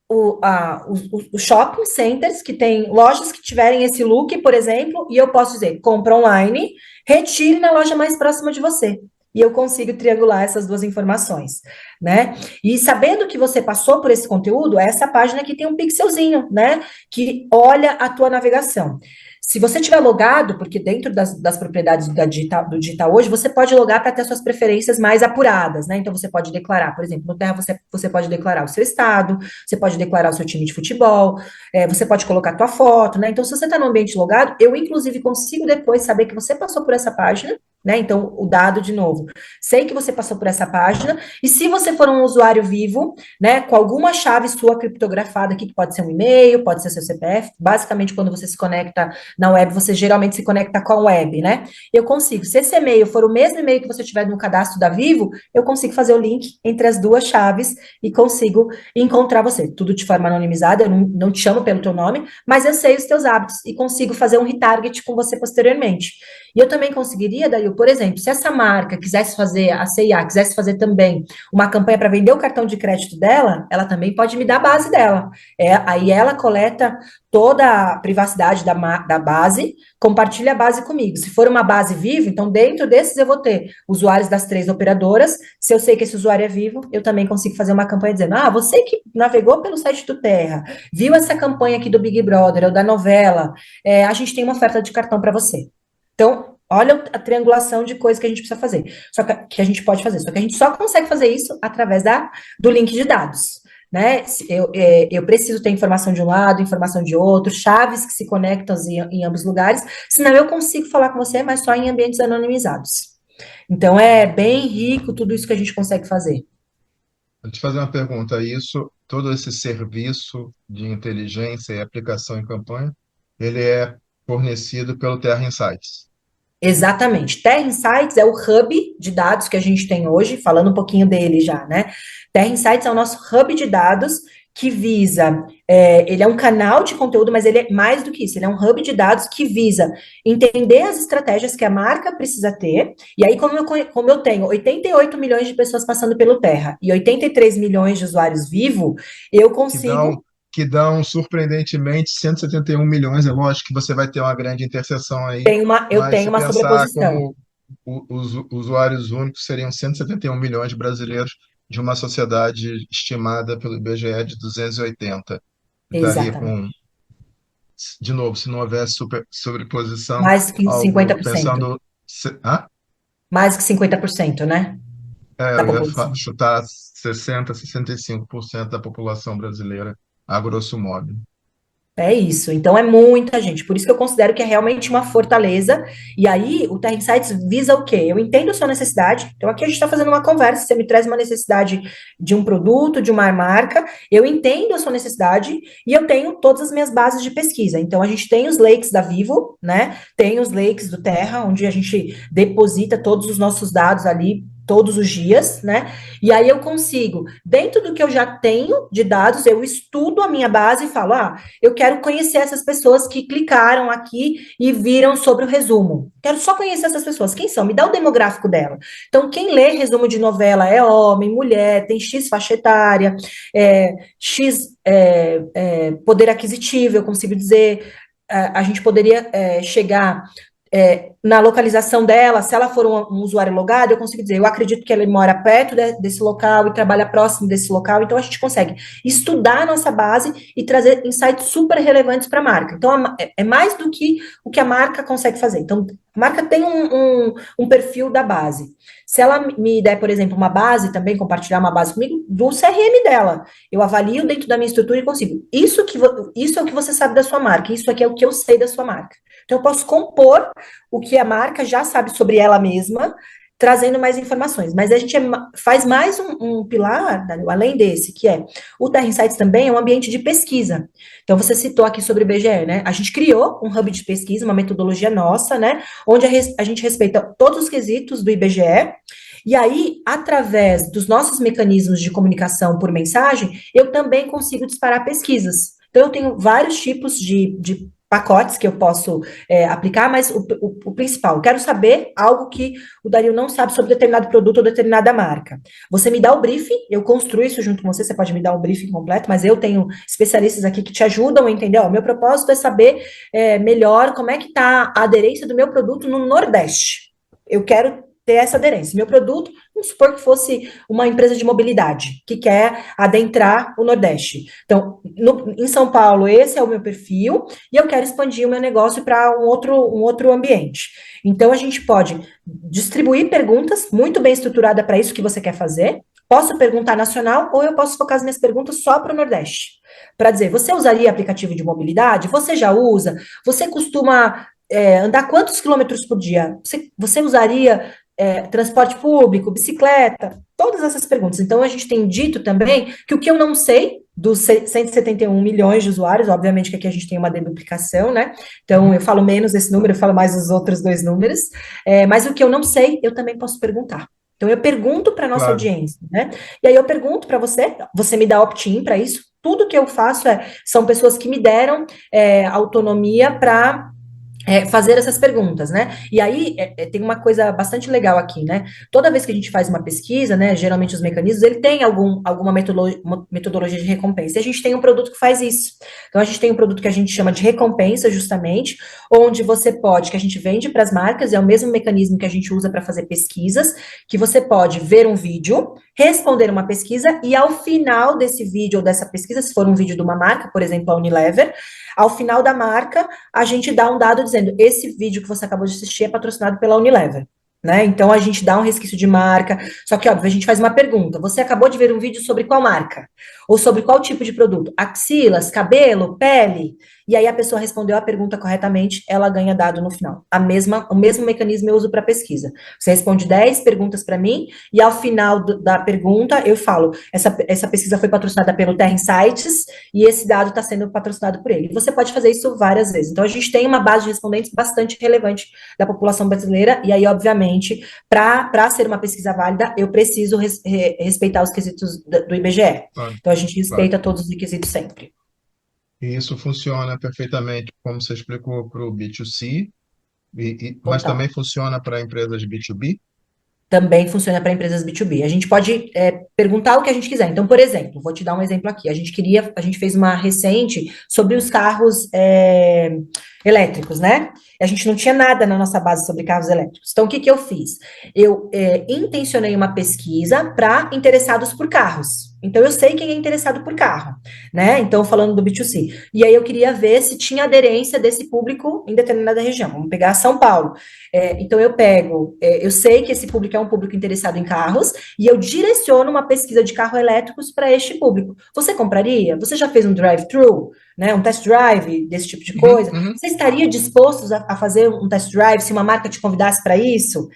os shopping centers que tem lojas que tiverem esse look, por exemplo, e eu posso dizer, compra online, retire na loja mais próxima de você. E eu consigo triangular essas duas informações, né? E sabendo que você passou por esse conteúdo, é essa página que tem um pixelzinho, né? Que olha a tua navegação. Se você tiver logado, porque dentro das propriedades do digital hoje, você pode logar para ter suas preferências mais apuradas, né? Então você pode declarar, por exemplo, no Terra você pode declarar o seu estado, você pode declarar o seu time de futebol, você pode colocar a tua foto, né? Então, se você está no ambiente logado, eu, inclusive, consigo depois saber que você passou por essa página, né? Então, o dado, de novo, sei que você passou por essa página, e se você for um usuário vivo, né, com alguma chave sua criptografada aqui, que pode ser um e-mail, pode ser seu CPF, basicamente, quando você se conecta na web, você geralmente se conecta com a web, né? Eu consigo, se esse e-mail for o mesmo e-mail que você tiver no cadastro da Vivo, eu consigo fazer o link entre as duas chaves e consigo encontrar você. Tudo de forma anonimizada, eu não te chamo pelo teu nome, mas eu sei os teus hábitos e consigo fazer um retarget com você posteriormente. E eu também conseguiria, daí, por exemplo, se essa marca quisesse fazer, a CIA quisesse fazer também uma campanha para vender o cartão de crédito dela, ela também pode me dar a base dela. Aí ela coleta toda a privacidade da base, compartilha a base comigo. Se for uma base viva, então dentro desses eu vou ter usuários das 3 operadoras. Se eu sei que esse usuário é vivo, eu também consigo fazer uma campanha dizendo: você que navegou pelo site do Terra, viu essa campanha aqui do Big Brother ou da novela, a gente tem uma oferta de cartão para você. Então, olha a triangulação de coisas que a gente precisa fazer, só que a gente pode fazer, só que a gente só consegue fazer isso através do link de dados, né? Eu preciso ter informação de um lado, informação de outro, chaves que se conectam em ambos lugares, senão eu consigo falar com você, mas só em ambientes anonimizados. Então, é bem rico tudo isso que a gente consegue fazer. Vou te fazer uma pergunta. Todo esse serviço de inteligência e aplicação em campanha, ele é fornecido pelo Terra Insights. Exatamente. Terra Insights é o hub de dados que a gente tem hoje, falando um pouquinho dele já, né? Terra Insights é o nosso hub de dados que visa, ele é um canal de conteúdo, mas ele é mais do que isso, ele é um hub de dados que visa entender as estratégias que a marca precisa ter, e aí como eu tenho 88 milhões de pessoas passando pelo Terra e 83 milhões de usuários vivos, eu que dão, consigo, que dão surpreendentemente 171 milhões. É lógico que você vai ter uma grande interseção aí, eu mas tenho se uma pensar sobreposição. como os usuários únicos seriam 171 milhões de brasileiros de uma sociedade estimada pelo IBGE de 280. Estaria Exatamente. com, de novo, se não houvesse sobreposição, Mais que algo 50%. pensando. Ah? Mais que 50%, né? Da Eu ia população. chutar 65% da população brasileira, a grosso modo. É isso. Então é muita gente. Por isso que eu considero que é realmente uma fortaleza. E aí, o Terra Insights visa o quê? Eu entendo a sua necessidade. Então, aqui a gente está fazendo uma conversa. Você me traz uma necessidade de um produto, de uma marca. Eu entendo a sua necessidade e eu tenho todas as minhas bases de pesquisa. Então, a gente tem os lakes da Vivo, né? Tem os lakes do Terra, onde a gente deposita todos os nossos dados ali todos os dias, né? E aí eu consigo, dentro do que eu já tenho de dados, eu estudo a minha base e falo: eu quero conhecer essas pessoas que clicaram aqui e viram sobre o resumo. Quero só conhecer essas pessoas. Quem são? Me dá o demográfico dela. Então, quem lê resumo de novela é homem, mulher, tem X faixa etária, X poder aquisitivo, eu consigo dizer. A gente poderia chegar na localização dela, se ela for um usuário logado, eu consigo dizer, eu acredito que ela mora perto desse local e trabalha próximo desse local, então a gente consegue estudar a nossa base e trazer insights super relevantes para a marca. Então, é mais do que o que a marca consegue fazer. Então, a marca tem um perfil da base. Se ela me der, por exemplo, uma base, também compartilhar uma base comigo, do CRM dela, eu avalio dentro da minha estrutura e consigo. Isso é o que você sabe da sua marca, isso aqui é o que eu sei da sua marca. Então, eu posso compor o que a marca já sabe sobre ela mesma, trazendo mais informações. Mas a gente faz mais um pilar, Daniel, além desse, que é o Terra Insights também é um ambiente de pesquisa. Então, você citou aqui sobre o IBGE, né? A gente criou um hub de pesquisa, uma metodologia nossa, né? Onde a gente respeita todos os quesitos do IBGE. E aí, através dos nossos mecanismos de comunicação por mensagem, eu também consigo disparar pesquisas. Então, eu tenho vários tipos de pacotes que eu posso aplicar, mas o principal, eu quero saber algo que o Dario não sabe sobre determinado produto ou determinada marca. Você me dá o briefing, eu construo isso junto com você, você pode me dar um briefing completo, mas eu tenho especialistas aqui que te ajudam a entender, ó, o meu propósito é saber melhor como é que está a aderência do meu produto no Nordeste. Eu quero ter essa aderência. Meu produto, vamos supor que fosse uma empresa de mobilidade que quer adentrar o Nordeste. Então, em São Paulo, esse é o meu perfil e eu quero expandir o meu negócio para um outro ambiente. Então, a gente pode distribuir perguntas muito bem estruturada para isso que você quer fazer. Posso perguntar nacional ou eu posso focar as minhas perguntas só para o Nordeste. Para dizer, você usaria aplicativo de mobilidade? Você já usa? Você costuma andar quantos quilômetros por dia? Você usaria transporte público, bicicleta? Todas essas perguntas. Então, a gente tem dito também que o que eu não sei dos 171 milhões de usuários, obviamente que aqui a gente tem uma deduplicação, né? Então, eu falo menos esse número, eu falo mais os outros dois números, mas o que eu não sei, eu também posso perguntar. Então, eu pergunto para a nossa Claro. audiência, né? E aí eu pergunto para você, você me dá opt-in para isso, tudo que eu faço são pessoas que me deram autonomia para fazer essas perguntas, né? E aí tem uma coisa bastante legal aqui, né? Toda vez que a gente faz uma pesquisa, né? Geralmente os mecanismos, ele tem alguma metodologia de recompensa. E a gente tem um produto que faz isso. Então a gente tem um produto que a gente chama de recompensa, justamente, onde você pode, que a gente vende para as marcas, é o mesmo mecanismo que a gente usa para fazer pesquisas, que você pode ver um vídeo, responder uma pesquisa, e ao final desse vídeo ou dessa pesquisa, se for um vídeo de uma marca, por exemplo, a Unilever, ao final da marca, a gente dá um dado dizendo, esse vídeo que você acabou de assistir é patrocinado pela Unilever, né? Então, a gente dá um resquício de marca, só que, óbvio, a gente faz uma pergunta, você acabou de ver um vídeo sobre qual marca? Ou sobre qual tipo de produto? Axilas, cabelo, pele? E aí a pessoa respondeu a pergunta corretamente, ela ganha dado no final. O mesmo mecanismo eu uso para pesquisa. Você responde 10 perguntas para mim, e ao final da pergunta eu falo, essa pesquisa foi patrocinada pelo Terra Insights, e esse dado está sendo patrocinado por ele. Você pode fazer isso várias vezes. Então, a gente tem uma base de respondentes bastante relevante da população brasileira, e aí, obviamente, para ser uma pesquisa válida, eu preciso respeitar os quesitos do IBGE. Claro, Então, a gente claro. respeita todos os requisitos sempre. E isso funciona perfeitamente, como você explicou, para o B2C, mas Total. também funciona para empresas B2B. Também funciona para empresas B2B. A gente pode perguntar o que a gente quiser. Então, por exemplo, vou te dar um exemplo aqui. A gente fez uma recente sobre os carros elétricos, né? A gente não tinha nada na nossa base sobre carros elétricos. Então, o que que eu fiz? Eu intencionei uma pesquisa para interessados por carros. Então, eu sei quem é interessado por carro, né? Então, falando do B2C. E aí, eu queria ver se tinha aderência desse público em determinada região. Vamos pegar São Paulo. Então, eu sei que esse público é um público interessado em carros e eu direciono uma pesquisa de carros elétricos para este público. Você compraria? Você já fez um drive-thru, né? Um test drive desse tipo de Uhum, coisa? uhum. Você estaria disposto a fazer um test drive se uma marca te convidasse para isso?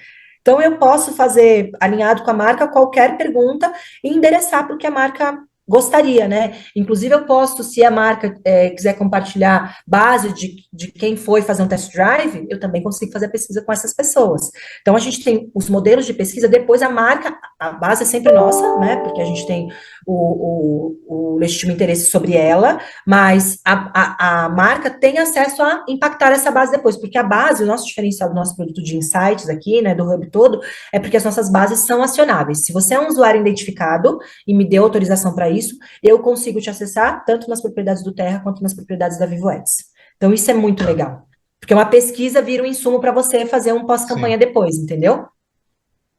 Então, eu posso fazer, alinhado com a marca, qualquer pergunta e endereçar para o que a marca gostaria, né? Inclusive, eu posso, se a marca quiser compartilhar base de quem foi fazer um test drive, eu também consigo fazer a pesquisa com essas pessoas. Então, a gente tem os modelos de pesquisa, depois a marca, a base é sempre nossa, né? Porque a gente tem o legítimo interesse sobre ela, mas a marca tem acesso a impactar essa base depois, porque a base, o nosso diferencial do nosso produto de insights aqui, né, do hub todo, é porque as nossas bases são acionáveis. Se você é um usuário identificado e me deu autorização para isso, eu consigo te acessar tanto nas propriedades do Terra quanto nas propriedades da VivoAds. Então, isso é muito Tá. legal. Porque uma pesquisa vira um insumo para você fazer um sim. pós-campanha depois, entendeu?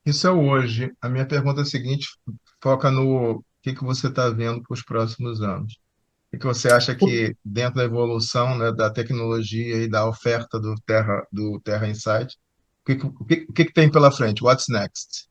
Isso é o hoje. A minha pergunta é a seguinte, foca no que você está vendo para os próximos anos. O que você acha que, dentro da evolução, né, da tecnologia e da oferta do Terra Insight, o que tem pela frente? What's next?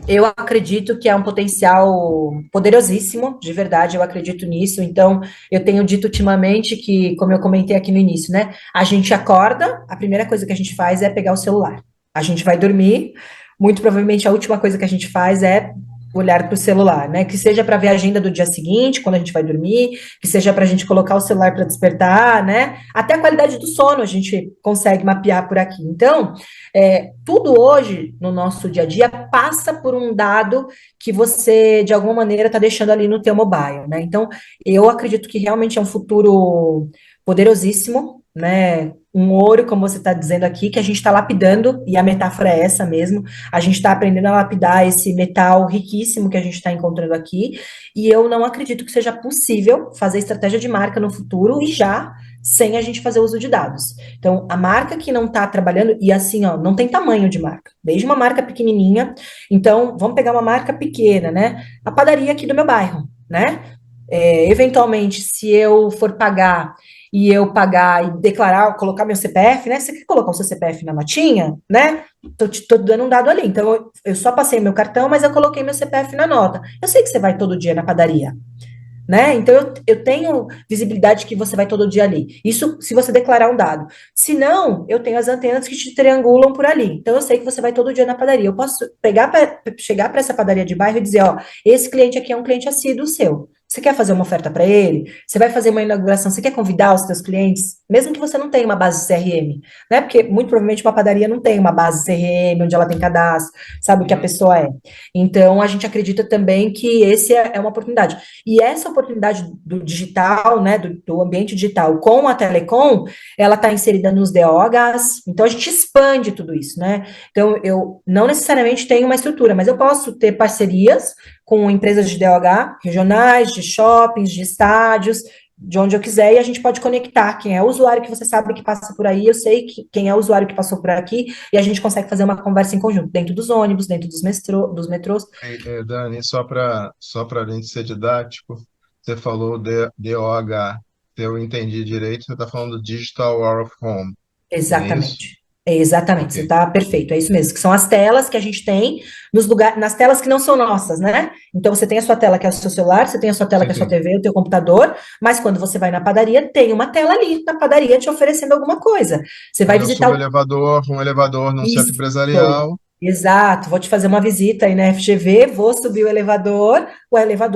Eu acredito que é um potencial poderosíssimo, de verdade, eu acredito nisso. Então, eu tenho dito ultimamente que, como eu comentei aqui no início, né? A gente acorda, a primeira coisa que a gente faz é pegar o celular. A gente vai dormir, muito provavelmente a última coisa que a gente faz é olhar para o celular, né? Que seja para ver a agenda do dia seguinte, quando a gente vai dormir, que seja para a gente colocar o celular para despertar, né? Até a qualidade do sono a gente consegue mapear por aqui. Então, tudo hoje no nosso dia a dia passa por um dado que você, de alguma maneira, está deixando ali no teu mobile, né? Então, eu acredito que realmente é um futuro poderosíssimo, né? Um ouro, como você está dizendo aqui, que a gente está lapidando, e a metáfora é essa mesmo, a gente está aprendendo a lapidar esse metal riquíssimo que a gente está encontrando aqui, e eu não acredito que seja possível fazer estratégia de marca no futuro e já sem a gente fazer uso de dados. Então, a marca que não está trabalhando, e assim, ó, não tem tamanho de marca, desde uma marca pequenininha. Então, vamos pegar uma marca pequena, né? A padaria aqui do meu bairro, né? Eventualmente, se eu for pagar e eu pagar e declarar, colocar meu CPF, né? Você quer colocar o seu CPF na notinha, né? Tô dando um dado ali. Então, eu só passei meu cartão, mas eu coloquei meu CPF na nota. Eu sei que você vai todo dia na padaria, né? Então eu tenho visibilidade que você vai todo dia ali. Isso se você declarar um dado. Se não, eu tenho as antenas que te triangulam por ali. Então eu sei que você vai todo dia na padaria. Eu posso chegar para essa padaria de bairro e dizer, ó, esse cliente aqui é um cliente assíduo seu. Você quer fazer uma oferta para ele? Você vai fazer uma inauguração? Você quer convidar os seus clientes? Mesmo que você não tenha uma base CRM, né? Porque muito provavelmente uma padaria não tem uma base CRM onde ela tem cadastro, sabe o que a Uhum. pessoa é. Então a gente acredita também que esse é uma oportunidade. E essa oportunidade do digital, né, do ambiente digital com a telecom, ela está inserida nos DOHs, então a gente expande tudo isso, né? Então eu não necessariamente tenho uma estrutura, mas eu posso ter parcerias com empresas de DOH regionais, de shoppings, de estádios, de onde eu quiser, e a gente pode conectar quem é o usuário que você sabe que passa por aí, eu sei quem é o usuário que passou por aqui, e a gente consegue fazer uma conversa em conjunto, dentro dos ônibus, dentro dos metrôs. Dani, só para a gente ser didático, você falou de DOH. Se eu entendi direito, você está falando Digital Out of Home, não é isso? Exatamente. Exatamente, você Ok. está perfeito, é isso mesmo, que são as telas que a gente tem nos lugares, nas telas que não são nossas, né? Então você tem a sua tela que é o seu celular, você tem a sua tela Sim, que é a sua sim. TV, o teu computador, mas quando você vai na padaria, tem uma tela ali na padaria te oferecendo alguma coisa. Você vai Quando eu visitar subo o o elevador, um elevador num centro isso. empresarial, Exato, vou te fazer uma visita aí na FGV, vou subir o elevador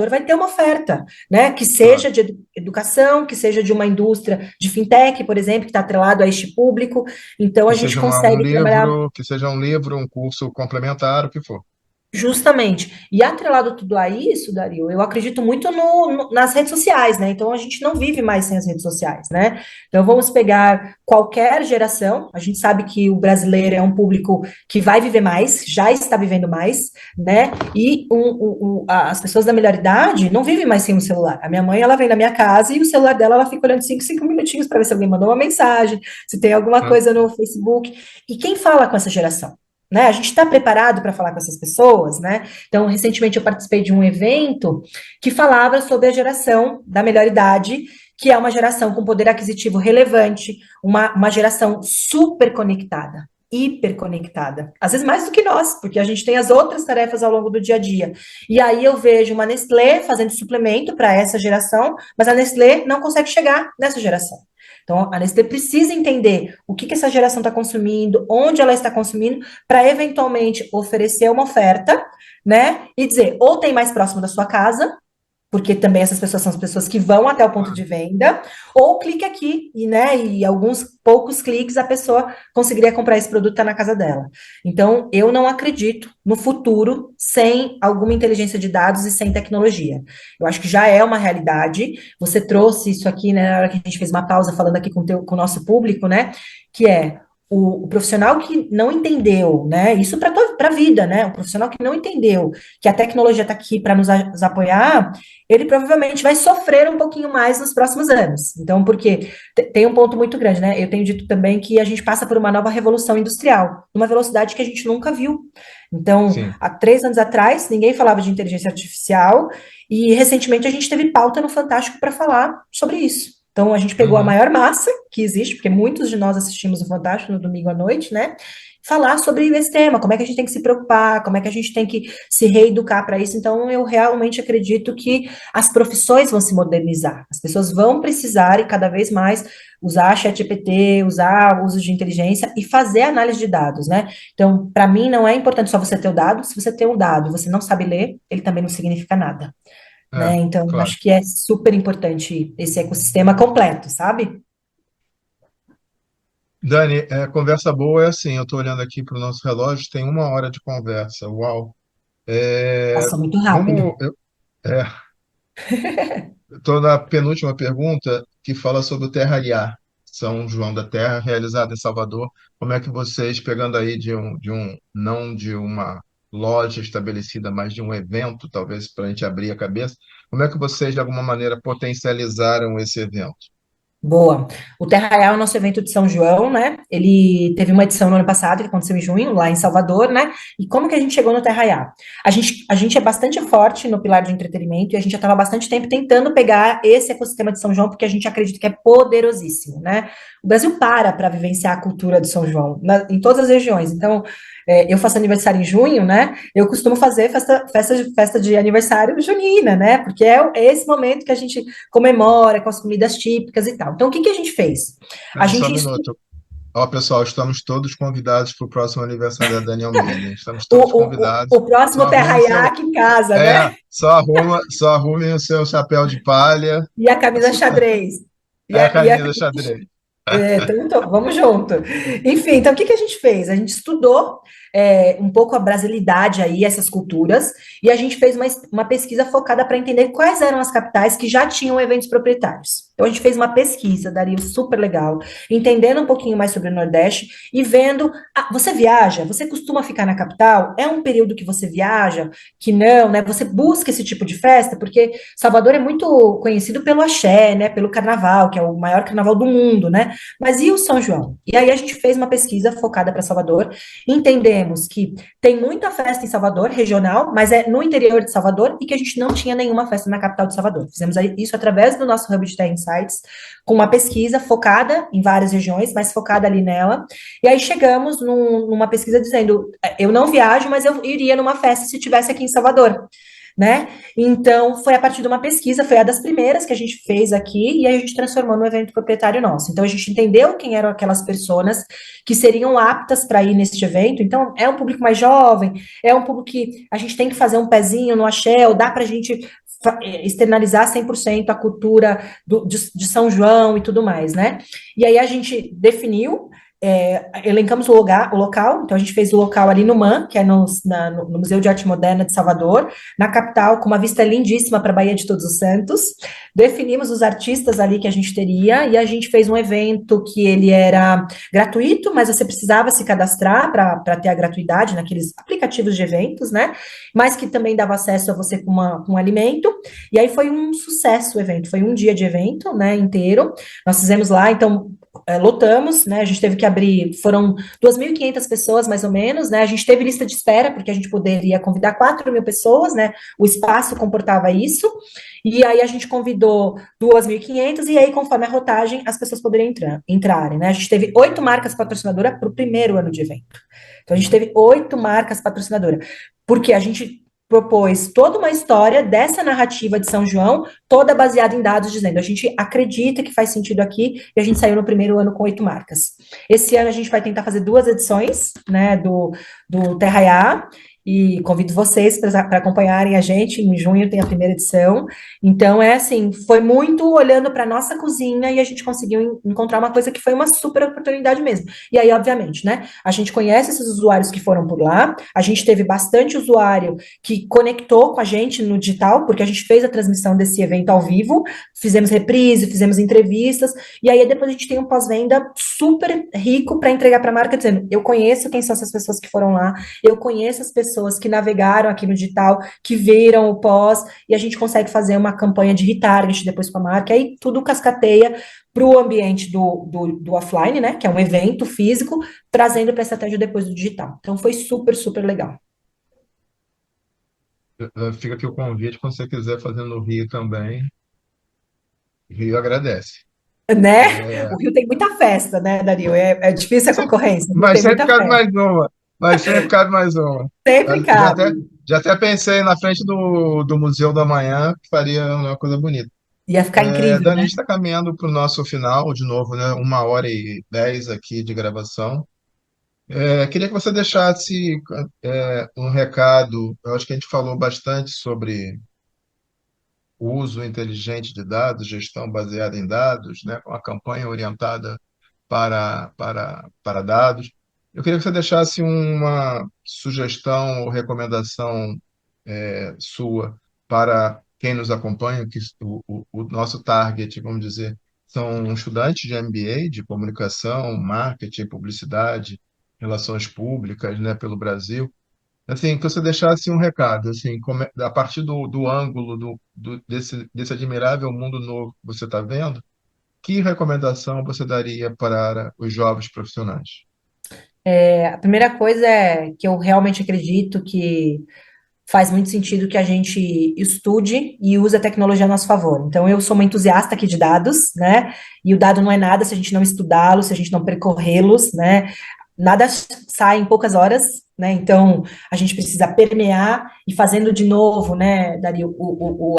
vai ter uma oferta, né? Que claro. seja de educação, que seja de uma indústria de fintech, por exemplo, que está atrelado a este público. Então a Que gente seja um consegue trabalhar. livro, que seja um livro, um curso complementar, o que for. Justamente. E atrelado tudo a isso, Dario, eu acredito muito nas redes sociais, né? Então a gente não vive mais sem as redes sociais, né? Então vamos pegar qualquer geração, a gente sabe que o brasileiro é um público que vai viver mais, já está vivendo mais, né? E as pessoas da melhor idade não vivem mais sem o celular. A minha mãe, ela vem na minha casa e o celular dela, ela fica olhando cinco minutinhos para ver se alguém mandou uma mensagem, se tem alguma Né? coisa no Facebook. E quem fala com essa geração? Né? A gente está preparado para falar com essas pessoas, né? Então, recentemente eu participei de um evento que falava sobre a geração da melhor idade, que é uma geração com poder aquisitivo relevante, uma geração super conectada, hiper conectada, às vezes mais do que nós, porque a gente tem as outras tarefas ao longo do dia a dia. E aí eu vejo uma Nestlé fazendo suplemento para essa geração, mas a Nestlé não consegue chegar nessa geração. Então, a Nestlé precisa entender o que essa geração está consumindo, onde ela está consumindo, para eventualmente oferecer uma oferta, né? E dizer, ou tem mais próximo da sua casa, porque também essas pessoas são as pessoas que vão até o ponto Claro. de venda, ou clique aqui, e, né, e alguns poucos cliques a pessoa conseguiria comprar esse produto tá na casa dela. Então, eu não acredito no futuro sem alguma inteligência de dados e sem tecnologia. Eu acho que já é uma realidade. Você trouxe isso aqui, né, na hora que a gente fez uma pausa falando aqui com o nosso público, né, que é o profissional que não entendeu, né? Isso para a vida, né? O profissional que não entendeu que a tecnologia está aqui para nos apoiar, ele provavelmente vai sofrer um pouquinho mais nos próximos anos. Então, porque tem um ponto muito grande, né? Eu tenho dito também que a gente passa por uma nova revolução industrial, numa velocidade que a gente nunca viu. Então, Sim. há 3 anos atrás, ninguém falava de inteligência artificial, e recentemente a gente teve pauta no Fantástico para falar sobre isso. Então, a gente pegou a Uhum. maior massa que existe, porque muitos de nós assistimos o Fantástico no domingo à noite, né? Falar sobre esse tema, como é que a gente tem que se preocupar, como é que a gente tem que se reeducar para isso. Então, eu realmente acredito que as profissões vão se modernizar. As pessoas vão precisar e cada vez mais usar ChatGPT, usar o uso de inteligência e fazer análise de dados, né? Então, para mim, não é importante só você ter o dado. Se você tem um dado e você não sabe ler, ele também não significa nada, né? É, Então, claro. acho que é super importante esse ecossistema completo, sabe? Dani, conversa boa é assim, eu estou olhando aqui para o nosso relógio, tem 1 hora de conversa. Uau! É, Passou muito rápido. vamos, estou na penúltima pergunta que fala sobre o Terra IA, São João da Terra, realizado em Salvador. Como é que vocês, pegando aí não de uma loja estabelecida, mas de um evento, talvez para a gente abrir a cabeça, como é que vocês, de alguma maneira, potencializaram esse evento? Boa. O Terra Real é o nosso evento de São João, né? Ele teve uma edição no ano passado, que aconteceu em junho, lá em Salvador, né? E como que a gente chegou no Terra Real? A gente é bastante forte no pilar de entretenimento e a gente já estava há bastante tempo tentando pegar esse ecossistema de São João, porque a gente acredita que é poderosíssimo, né? O Brasil para vivenciar a cultura de São João, em todas as regiões. Então, eu faço aniversário em junho, né? Eu costumo fazer festa de aniversário junina, né? Porque é esse momento que a gente comemora com as comidas típicas e tal. Então, o que que a gente fez? A Espera só um gente minuto. Ó, pessoal, estamos todos convidados para o próximo aniversário da Dani Almeida, hein? Estamos o, todos o, convidados. o próximo Só Terra arrume seu, aqui em casa, né? só arrumem o seu chapéu de palha, E a a camisa sua- xadrez. E a a, e a camisa xadrez. então, vamos junto. Enfim, então o que que a gente fez? A gente estudou um pouco a brasilidade aí, essas culturas, e a gente fez uma pesquisa focada para entender quais eram as capitais que já tinham eventos proprietários. Então, a gente fez uma pesquisa, Dario, super legal, entendendo um pouquinho mais sobre o Nordeste e vendo. Você viaja? Você costuma ficar na capital? É um período que você viaja? Que não, né? Você busca esse tipo de festa? Porque Salvador é muito conhecido pelo axé, né? Pelo carnaval, que é o maior carnaval do mundo, né? Mas e o São João? E aí a gente fez uma pesquisa focada para Salvador, entendemos que tem muita festa em Salvador, regional, mas é no interior de Salvador e que a gente não tinha nenhuma festa na capital de Salvador. Fizemos isso através do nosso Hub de Tech Insights, com uma pesquisa focada em várias regiões, mas focada ali nela. E aí chegamos numa pesquisa dizendo, eu não viajo, mas eu iria numa festa se tivesse aqui em Salvador, né? Então, foi a partir de uma pesquisa, foi a das primeiras que a gente fez aqui, e aí a gente transformou no evento proprietário nosso. Então, a gente entendeu quem eram aquelas pessoas que seriam aptas para ir neste evento. Então, é um público mais jovem, é um público que a gente tem que fazer um pezinho no axé, ou dá para a gente externalizar 100% a cultura de São João e tudo mais, né? E aí a gente definiu elencamos o local, então a gente fez o local ali no MAN, que é no Museu de Arte Moderna de Salvador, na capital, com uma vista lindíssima para a Baía de Todos os Santos. Definimos os artistas ali que a gente teria, e a gente fez um evento que ele era gratuito, mas você precisava se cadastrar para ter a gratuidade naqueles aplicativos de eventos, né? Mas que também dava acesso a você com um alimento. E aí foi um sucesso o evento, foi um dia de evento, né, inteiro. Nós fizemos lá, então, lotamos, né? A gente teve que abrir, foram 2.500 pessoas, mais ou menos, né? A gente teve lista de espera, porque a gente poderia convidar 4.000 pessoas, né? O espaço comportava isso, e aí a gente convidou 2.500, e aí, conforme a rotagem, as pessoas poderiam entrarem, né? A gente teve 8 marcas patrocinadoras para o primeiro ano de evento. Então, a gente teve 8 marcas patrocinadoras, porque a gente propôs toda uma história dessa narrativa de São João, toda baseada em dados, dizendo a gente acredita que faz sentido aqui, e a gente saiu no primeiro ano com 8 marcas. Esse ano a gente vai tentar fazer 2 edições, né, do Terra IA, e convido vocês para acompanharem a gente. Em junho tem a primeira edição. Então, é assim, foi muito olhando para a nossa cozinha e a gente conseguiu encontrar uma coisa que foi uma super oportunidade mesmo. E aí, obviamente, né? A gente conhece esses usuários que foram por lá, a gente teve bastante usuário que conectou com a gente no digital, porque a gente fez a transmissão desse evento ao vivo, fizemos reprise, fizemos entrevistas, e aí depois a gente tem um pós-venda super rico para entregar para a marca, dizendo: eu conheço quem são essas pessoas que foram lá, eu conheço as pessoas que navegaram aqui no digital, que viram o pós, e a gente consegue fazer uma campanha de retarget depois com a marca, aí tudo cascateia para o ambiente do offline, né, que é um evento físico, trazendo para a estratégia depois do digital. Então foi super, super legal. Fica aqui o convite, quando você quiser fazer no Rio também, Rio agradece. Né? É, O Rio tem muita festa, né, Dario? É difícil a sempre- concorrência, o Rio mas tem sempre muita cabe festa. mais uma, mas sempre cabe mais uma. Sempre Já até, cabe. já até pensei na frente do Museu da Manhã, que faria uma coisa bonita. Ia ficar incrível, Dani, a né? gente está caminhando para o nosso final, de novo, né? 1h10 aqui de gravação. Queria que você deixasse um recado. Eu acho que a gente falou bastante sobre o uso inteligente de dados, gestão baseada em dados, né? Com a campanha orientada para dados. Eu queria que você deixasse uma sugestão ou recomendação sua para quem nos acompanha, que o nosso target, vamos dizer, são estudantes de MBA, de comunicação, marketing, publicidade, relações públicas, né, pelo Brasil. Assim, que você deixasse um recado, assim, a partir do ângulo desse admirável mundo novo que você está vendo, que recomendação você daria para os jovens profissionais? A primeira coisa é que eu realmente acredito que faz muito sentido que a gente estude e use a tecnologia a nosso favor. Então, eu sou uma entusiasta aqui de dados, né? E o dado não é nada se a gente não estudá-los, se a gente não percorrê-los, né? Nada sai em poucas horas, né? Então, a gente precisa permear e fazendo de novo, né, Dario,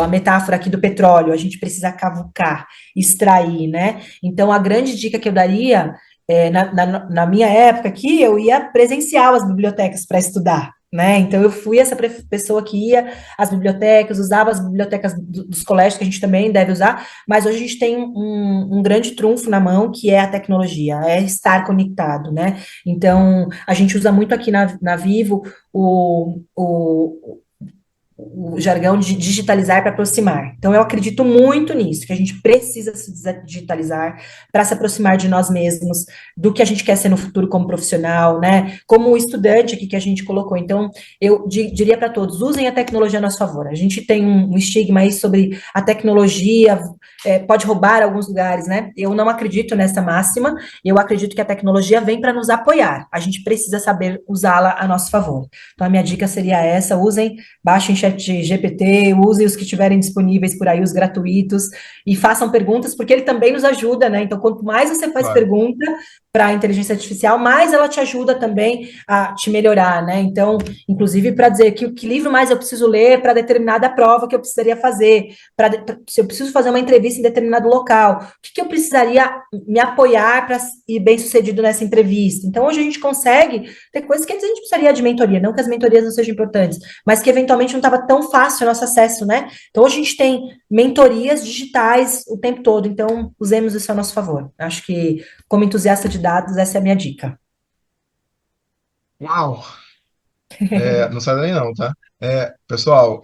a metáfora aqui do petróleo, a gente precisa cavucar, extrair, né? Então, a grande dica que eu daria na minha época aqui, eu ia presencial às bibliotecas para estudar, né? Então, eu fui essa pessoa que ia às bibliotecas, usava as bibliotecas dos colégios, que a gente também deve usar, mas hoje a gente tem um grande trunfo na mão, que é a tecnologia, é estar conectado, né? Então, a gente usa muito aqui na Vivo o jargão de digitalizar para aproximar. Então, eu acredito muito nisso, que a gente precisa se digitalizar para se aproximar de nós mesmos, do que a gente quer ser no futuro como profissional, né? Como o estudante aqui que a gente colocou. Então, eu diria para todos, usem a tecnologia a nosso favor. A gente tem um estigma aí sobre a tecnologia, pode roubar alguns lugares, né? Eu não acredito nessa máxima, eu acredito que a tecnologia vem para nos apoiar. A gente precisa saber usá-la a nosso favor. Então, a minha dica seria essa, baixem chat GPT, usem os que estiverem disponíveis por aí, os gratuitos, e façam perguntas, porque ele também nos ajuda, né? Então, quanto mais você faz Claro, pergunta para a inteligência artificial, mais ela te ajuda também a te melhorar, né? Então, inclusive para dizer que livro mais eu preciso ler para determinada prova que eu precisaria fazer, se eu preciso fazer uma entrevista em determinado local, o que eu precisaria me apoiar para ir bem sucedido nessa entrevista. Então, hoje a gente consegue ter coisas que antes a gente precisaria de mentoria, não que as mentorias não sejam importantes, mas que eventualmente não estava tão fácil o nosso acesso, né? Então, hoje a gente tem mentorias digitais o tempo todo, então usemos isso a nosso favor. Acho que, como entusiasta de dados, essa é a minha dica. uau! Não sai daí não, tá? Pessoal,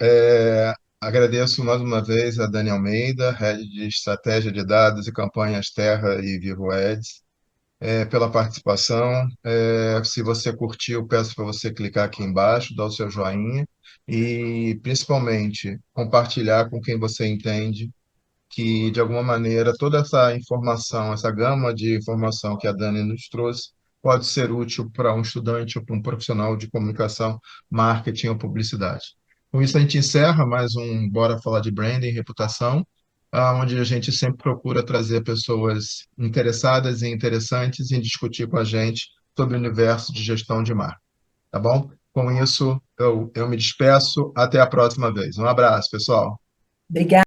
agradeço mais uma vez a Dani Almeida, Head de Estratégia de Dados e Campanhas Terra e Vivo Ads, pela participação. Se você curtiu, peço para você clicar aqui embaixo, dar o seu joinha e, principalmente, compartilhar com quem você entende que, de alguma maneira, toda essa informação, essa gama de informação que a Dani nos trouxe, pode ser útil para um estudante ou para um profissional de comunicação, marketing ou publicidade. Com isso, a gente encerra mais um Bora Falar de Branding e Reputação, onde a gente sempre procura trazer pessoas interessadas e interessantes em discutir com a gente sobre o universo de gestão de marca. Tá bom? Com isso, eu me despeço. Até a próxima vez. Um abraço, pessoal. Obrigada.